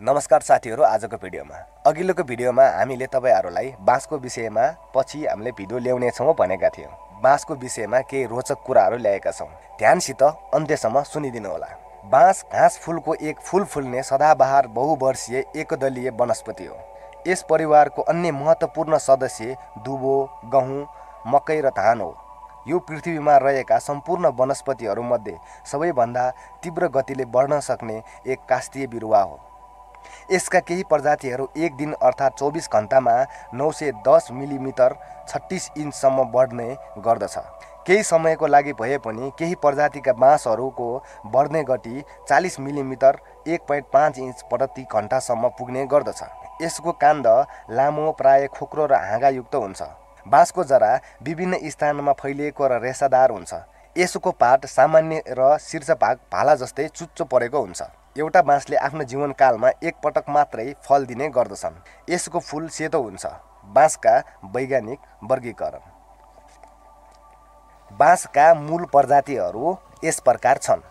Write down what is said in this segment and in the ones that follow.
नमस्कार साथीहरू, आजको भिडियोमा अघिल्लोको भिडियोमा हामीले तपाईहरुलाई बाँसको विषयमा पछि हामीले भिडियो ल्याउने छौं भनेका थियौं। बाँसको विषयमा केही रोचक कुराहरू ल्याएका छौं। ध्यानसित अन्त्यसम्म सुनिदिनु होला। बाँस घाँस फूलको एक फूल फुल्ने सदाबहार बहुवर्षीय एकदलीय वनस्पति हो। यस परिवारको अन्य महत्त्वपूर्ण सदस्य दुबो, गहुँ, मकै र धान हो। यो पृथ्वीमा रहेका सम्पूर्ण वनस्पतिहरूमध्ये सबैभन्दा तीव्र गतिले बढ्न सक्ने एक काष्ठीय बिरुवा हो। यसका केही प्रजातिहरू एक दिन अर्थात् 24 घण्टामा 910 मिलिमिटर 36 इन्चसम्म बढ्ने गर्दछ। केही समयको लागि भए पनि केही प्रजातिका बाँसहरूको बढ्ने गति 40 मिलिमिटर 1.5 इन्च प्रति घण्टासम्म पुग्ने गर्दछ। यसको काण्ड लामो, प्राय खोक्रो र हाँगायुक्त हुन्छ। बाँसको जरा विभिन्न स्थानमा फैलिएको र रेसादार हुन्छ। यसको पात सामान्य र शीर्ष भाग भाला जस्तै चुच्चो परेको हुन्छ। एउटा बाँसले आफ्नो जीवनकालमा एक पटक मात्रै फल दिने गर्दछन्। यसको फूल सेतो हुन्छ। बाँसका वैज्ञानिक वर्गीकरण। बाँसका मूल प्रजातिहरू यस प्रकार छन्।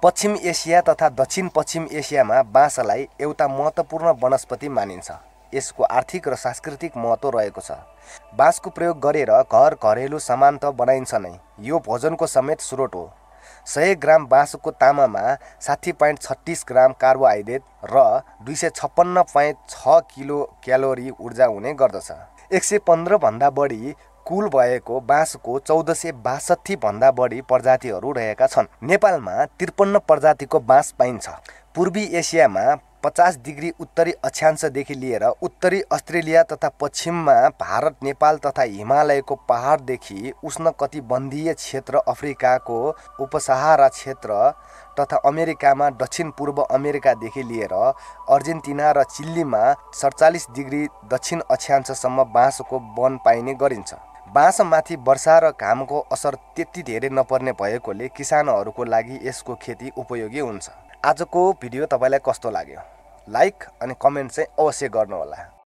पश्चिम एसिया तथा दक्षिण पश्चिम एसियामा बाँसलाई एउटा महत्त्वपूर्ण वनस्पति मानिन्छ। यसको आर्थिक र सांस्कृतिक महत्त्व रहेको छ। बाँसको प्रयोग गरेर घरेलु सामान त बनाइन्छ नै, यो भोजनको समेत स्रोत हो। 100 ग्राम बाँसको तामामा 60.36 ग्राम कार्बोहाइड्रेट र 256.6 किलो क्यालोरी ऊर्जा हुने गर्दछ। 115 भन्दा बढी कुल भएको बाँसको 1462 भन्दा बढी प्रजातिहरू रहेका छन्। नेपालमा 53 प्रजातिको बाँस पाइन्छ। पूर्वी एसियामा 50 डिग्री उत्तरी अक्षांशदेखि लिएर उत्तरी अस्ट्रेलिया तथा पश्चिममा भारत, नेपाल तथा हिमालयको पहाडदेखि उष्णकटिबन्धीय क्षेत्र, अफ्रिकाको उपसहारा क्षेत्र तथा अमेरिकामा दक्षिण पूर्व अमेरिकादेखि लिएर अर्जेन्टिना र चिलीमा 47 डिग्री दक्षिण अक्षांशसम्म बाँसको वन पाइने गरिन्छ। बाँसमाथि वर्षा र घामको असर त्यति धेरै नपर्ने भएकोले किसानहरूको लागि यसको खेती उपयोगी हुन्छ। आजको भिडियो तपाईलाई कस्तो लाग्यो? लाइक अनि कमेन्ट चाहिँ अवश्य गर्नुहोला।